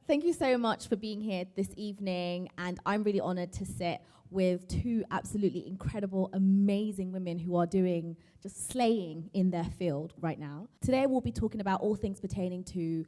Thank you so much for being here this evening, and I'm really honored to sit with two absolutely incredible, amazing women who are doing just slaying in their field right now. Today we'll be talking about all things pertaining to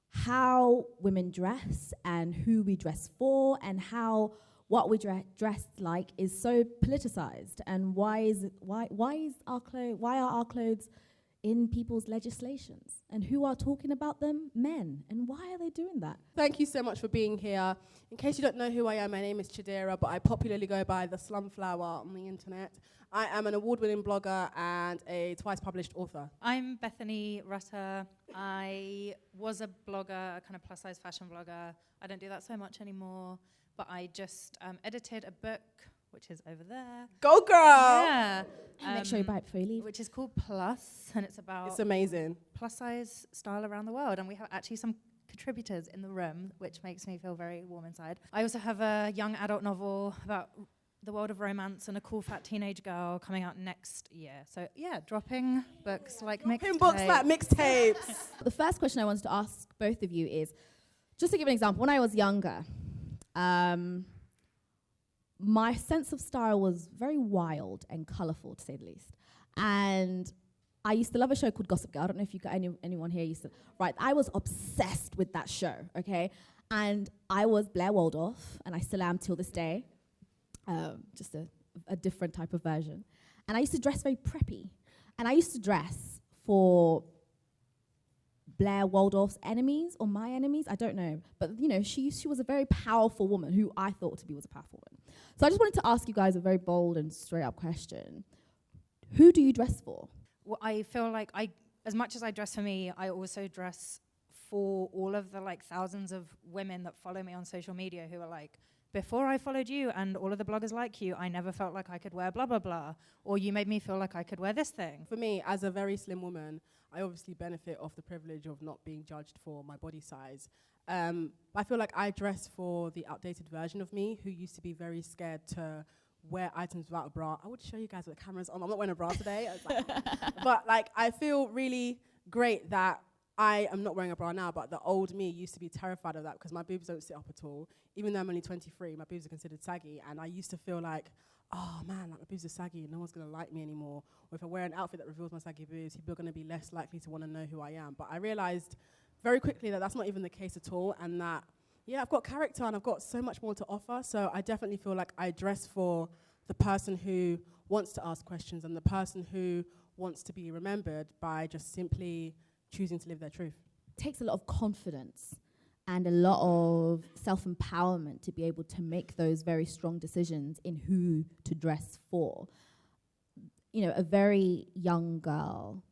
how women dress and who we dress for, and how what we dress like is so politicized, and why are our clothes in people's legislations, and who are talking about them? Men. And why are they doing that? Thank you so much for being here. In case you don't know who I am, my name is Chidera, but I popularly go by the Slumflower on the internet. I am an award-winning blogger and a twice-published author. I'm Bethany Rutter. I was a blogger, a kind of plus-size fashion blogger. I don't do that so much anymore, but I just edited a book, which is over there. Go, girl! Yeah. Make sure you buy it before you leave. Which is called Plus, and it's about It's amazing. plus-size style around the world. And we have actually some contributors in the room, which makes me feel very warm inside. I also have a young adult novel about the world of romance and a cool fat teenage girl coming out next year. So yeah, dropping books like mixtapes. The first question I wanted to ask both of you is, just to give an example, when I was younger, my sense of style was very wild and colourful, to say the least. And I used to love a show called Gossip Girl. I don't know if you got anyone here used to. Right, I was obsessed with that show, okay? And I was Blair Waldorf, and I still am till this day, just a different type of version. And I used to dress very preppy. And I used to dress for Blair Waldorf's enemies or my enemies, I don't know. But, you know, she was a very powerful woman who I thought to be was a powerful woman. So I just wanted to ask you guys a very bold and straight up question. Who do you dress for? Well, I feel like as much as I dress for me, I also dress for all of the like thousands of women that follow me on social media who are like, before I followed you and all of the bloggers like you, I never felt like I could wear blah, blah, blah. Or you made me feel like I could wear this thing. For me, as a very slim woman, I obviously benefit off the privilege of not being judged for my body size. I feel like I dress for the outdated version of me who used to be very scared to wear items without a bra. I would show you guys with the cameras on. I'm not wearing a bra today. But like, I feel really great that I am not wearing a bra now, but the old me used to be terrified of that because my boobs don't sit up at all. Even though I'm only 23, my boobs are considered saggy, and I used to feel like, oh man, like my boobs are saggy and no one's gonna like me anymore. Or if I wear an outfit that reveals my saggy boobs, people are gonna be less likely to wanna know who I am. But I realized very quickly that that's not even the case at all, and that, yeah, I've got character and I've got so much more to offer. So I definitely feel like I dress for the person who wants to ask questions and the person who wants to be remembered by just simply choosing to live their truth. It takes a lot of confidence and a lot of self-empowerment to be able to make those very strong decisions in who to dress for. You know, a very young girl,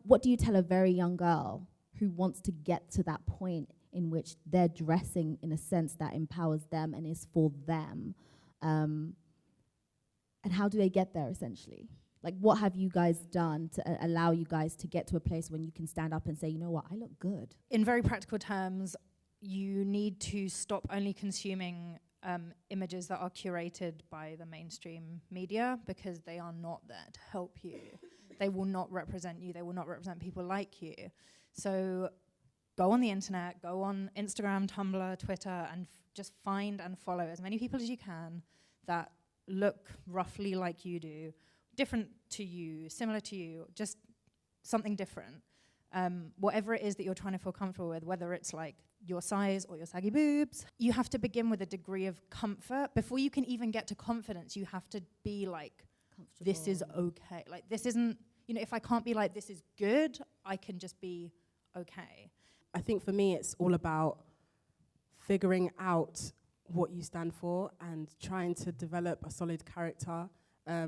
what do you tell a very young girl who wants to get to that point in which they're dressing in a sense that empowers them and is for them? And how do they get there, essentially? Like, what have you guys done to allow you guys to get to a place when you can stand up and say, you know what, I look good? In very practical terms, you need to stop only consuming images that are curated by the mainstream media, because they are not there to help you. They will not represent you. They will not represent people like you. So go on the internet, go on Instagram, Tumblr, Twitter, and just find and follow as many people as you can that look roughly like you do, different to you, similar to you, just something different. Whatever it is that you're trying to feel comfortable with, whether it's like your size or your saggy boobs, you have to begin with a degree of comfort. Before you can even get to confidence, you have to be like, this is okay. Like, this isn't, you know, if I can't be like, this is good, I can just be okay. I think for me, it's all about figuring out what you stand for and trying to develop a solid character,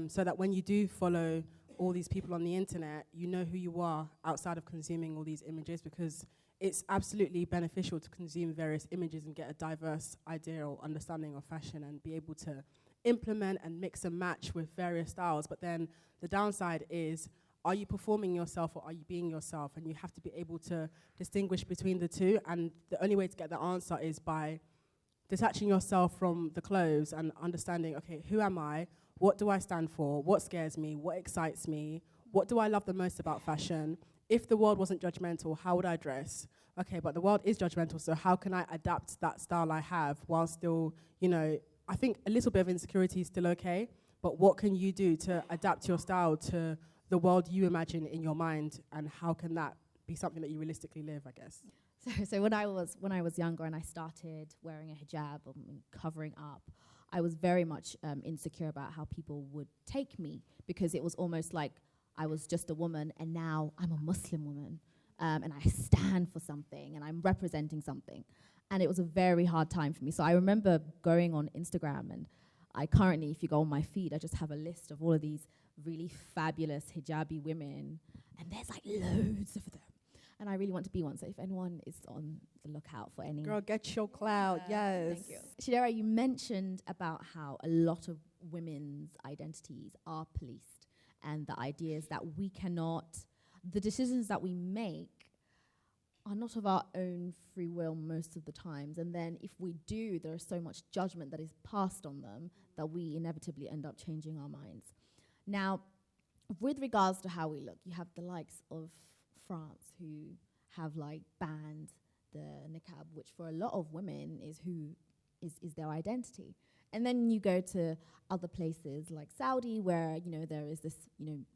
so that when you do follow all these people on the internet, you know who you are outside of consuming all these images, because it's absolutely beneficial to consume various images and get a diverse idea or understanding of fashion and be able to implement and mix and match with various styles. But then the downside is, are you performing yourself or are you being yourself? And you have to be able to distinguish between the two. And the only way to get the answer is by detaching yourself from the clothes and understanding, okay, who am I? What do I stand for? What scares me? What excites me? What do I love the most about fashion? If the world wasn't judgmental, how would I dress? okay, but the world is judgmental, so how can I adapt that style I have while still, I think a little bit of insecurity is still okay, but what can you do to adapt your style to the world you imagine in your mind, and how can that be something that you realistically live, I guess? So when I was younger and I started wearing a hijab and covering up, I was very much insecure about how people would take me, because it was almost like I was just a woman and now I'm a Muslim woman, and I stand for something and I'm representing something. And it was a very hard time for me. So I remember going on Instagram, and I currently, if you go on my feed, I just have a list of all of these really fabulous hijabi women, and there's like loads of them. And I really want to be one. So if anyone is on the lookout for any... Girl, get your clout, yes. Thank you. Chidera, you mentioned about how a lot of women's identities are policed, and the idea is that we cannot... The decisions that we make are not of our own free will most of the times. And then if we do, there is so much judgment that is passed on them that we inevitably end up changing our minds. Now, with regards to how we look, you have the likes of France, who have like banned the niqab, which for a lot of women is who is their identity. And then you go to other places like Saudi, where there is this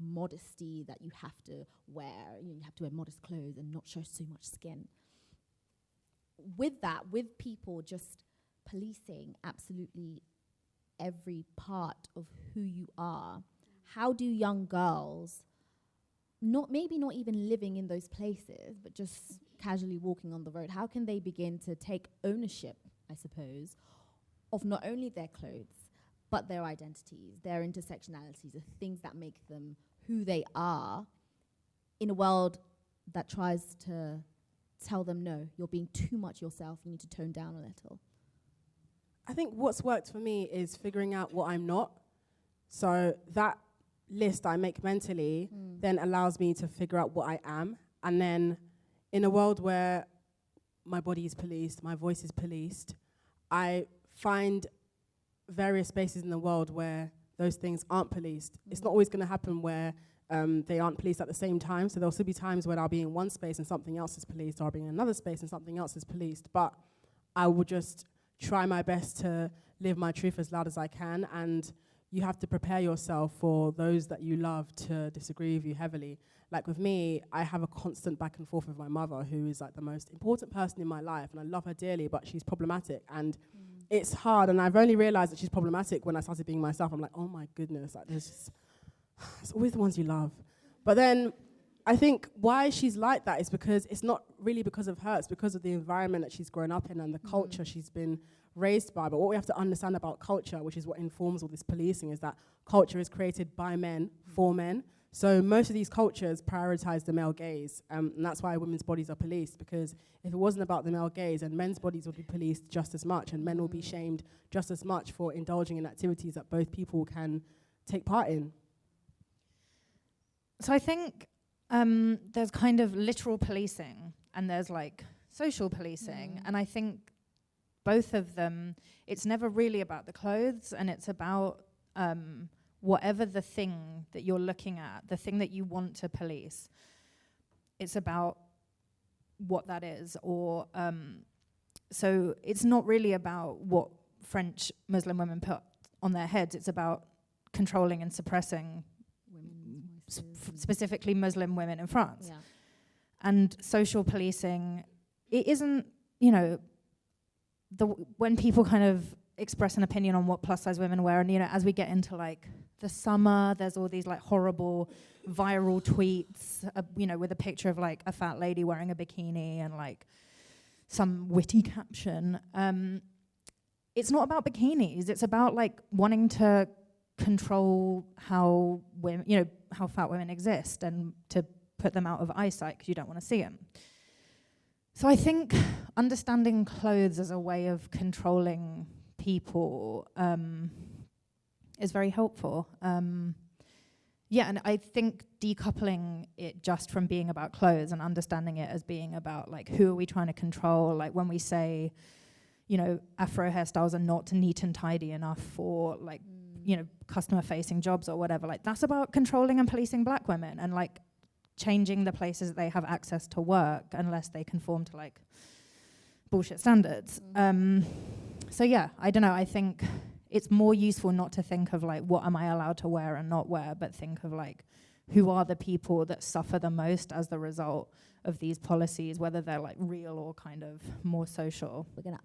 modesty that you have to wear. You have to wear modest clothes and not show so much skin. With that, with people just policing absolutely every part of who you are, how do young girls, maybe not even living in those places, but just casually walking on the road, how can they begin to take ownership, I suppose, of not only their clothes, but their identities, their intersectionalities, the things that make them who they are, in a world that tries to tell them, no, you're being too much yourself, you need to tone down a little? I think what's worked for me is figuring out what I'm not. So that list I make mentally then allows me to figure out what I am. And then in a world where my body is policed, my voice is policed, I find various spaces in the world where those things aren't policed. It's not always going to happen where they aren't policed at the same time. So there'll still be times when I'll be in one space and something else is policed, or I'll be in another space and something else is policed. But I will just try my best to live my truth as loud as I can. And you have to prepare yourself for those that you love to disagree with you heavily. Like with me, I have a constant back and forth with my mother, who is like the most important person in my life, and I love her dearly, but she's problematic. And it's hard, and I've only realized that she's problematic when I started being myself. I'm like, oh my goodness, like it's always the ones you love. But then I think why she's like that is because it's not really because of her, it's because of the environment that she's grown up in and the culture she's been raised by. But what we have to understand about culture, which is what informs all this policing, is that culture is created by men, for men. So most of these cultures prioritize the male gaze, and that's why women's bodies are policed, because if it wasn't about the male gaze, then men's bodies would be policed just as much, and men will be shamed just as much for indulging in activities that both people can take part in. So I think there's kind of literal policing and there's like social policing, and I think both of them, it's never really about the clothes, and it's about whatever the thing that you're looking at, the thing that you want to police, it's about what that is. Or so it's not really about what French Muslim women put on their heads, it's about controlling and suppressing specifically Muslim women in France. Yeah. And social policing, it isn't, when people kind of express an opinion on what plus size women wear, and as we get into like the summer, there's all these like horrible viral tweets, with a picture of like a fat lady wearing a bikini and like some witty caption. It's not about bikinis, it's about like wanting to control how women, how fat women exist, and to put them out of eyesight because you don't want to see them. So I think understanding clothes as a way of controlling people is very helpful. And I think decoupling it just from being about clothes and understanding it as being about like who are we trying to control, like when we say, Afro hairstyles are not neat and tidy enough for like customer facing jobs or whatever, like that's about controlling and policing black women, and like changing the places that they have access to work unless they conform to like bullshit standards. So yeah, I don't know. I think it's more useful not to think of like what am I allowed to wear and not wear, but think of like who are the people that suffer the most as the result of these policies, whether they're like real or kind of more social. We're going to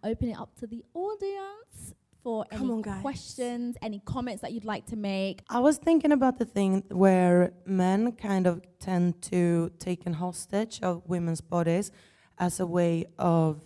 open it up to the audience for any questions, any comments that you'd like to make. I was thinking about the thing where men kind of tend to take an hostage of women's bodies as a way of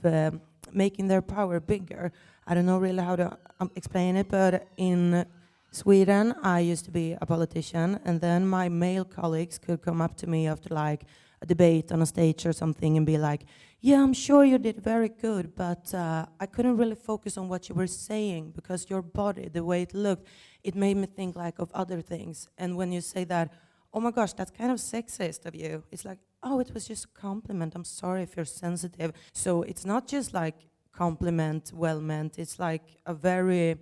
making their power bigger. I don't know really how to explain it, but in Sweden, I used to be a politician, and then my male colleagues could come up to me after like a debate on a stage or something and be like, yeah, I'm sure you did very good, but I couldn't really focus on what you were saying because your body, the way it looked, it made me think like of other things. And when you say that, oh my gosh, that's kind of sexist of you. It's like, oh, it was just a compliment. I'm sorry if you're sensitive. So it's not just like compliment, well meant. It's like a very,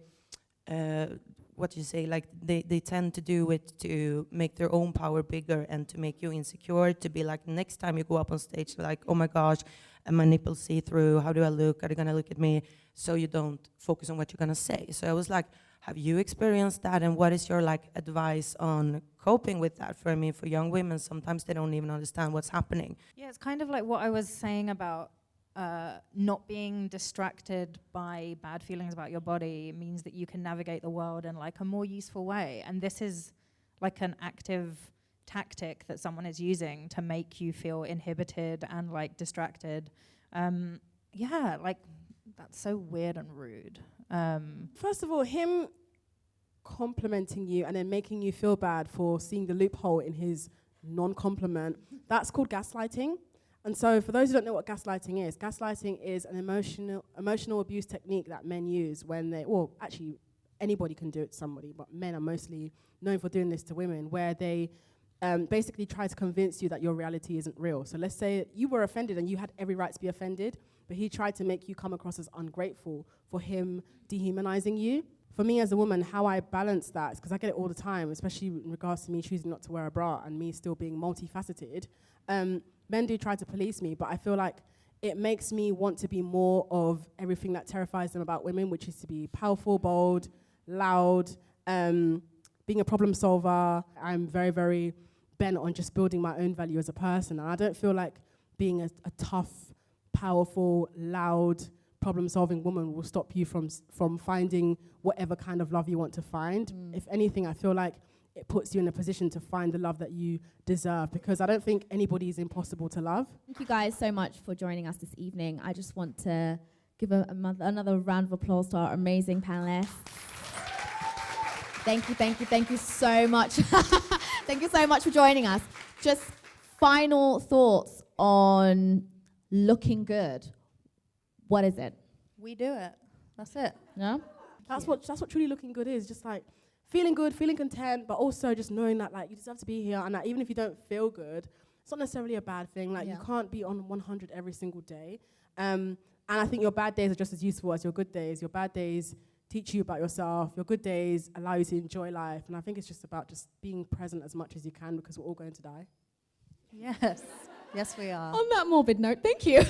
what you say, like they tend to do it to make their own power bigger and to make you insecure, to be like, next time you go up on stage, like, oh my gosh, and my nipples see through, how do I look? Are they gonna look at me? So you don't focus on what you're gonna say. So I was like, have you experienced that? And what is your like advice on coping with that? For me, for young women, sometimes they don't even understand what's happening. Yeah, it's kind of like what I was saying about not being distracted by bad feelings about your body means that you can navigate the world in like a more useful way. And this is like an active tactic that someone is using to make you feel inhibited and like distracted. Yeah, like that's so weird and rude. First of all, him complimenting you and then making you feel bad for seeing the loophole in his non-compliment, that's called gaslighting. And so for those who don't know what gaslighting is an emotional abuse technique that men use when they, well, actually anybody can do it to somebody, but men are mostly known for doing this to women, where they basically try to convince you that your reality isn't real. So let's say you were offended and you had every right to be offended, but he tried to make you come across as ungrateful for him dehumanizing you. For me as a woman, how I balance that is because I get it all the time, especially in regards to me choosing not to wear a bra and me still being multifaceted. Men do try to police me, but I feel like it makes me want to be more of everything that terrifies them about women, which is to be powerful, bold, loud, being a problem solver. I'm very, very bent on just building my own value as a person. And I don't feel like being a tough, powerful, loud, problem-solving woman will stop you from finding whatever kind of love you want to find. If anything, I feel like it puts you in a position to find the love that you deserve, because I don't think anybody is impossible to love. Thank you guys so much for joining us this evening. I just want to give another round of applause to our amazing panelists. Thank you so much. Thank you so much for joining us. Just final thoughts on looking good. What is it? We do it. That's it. No? That's what truly looking good is, just like feeling good, feeling content, but also just knowing that like you deserve to be here, and that even if you don't feel good, it's not necessarily a bad thing. Like you can't be on 100 every single day. And I think your bad days are just as useful as your good days. Your bad days teach you about yourself. Your good days allow you to enjoy life. And I think it's just about just being present as much as you can, because we're all going to die. Yes. Yes, we are. On that morbid note, thank you.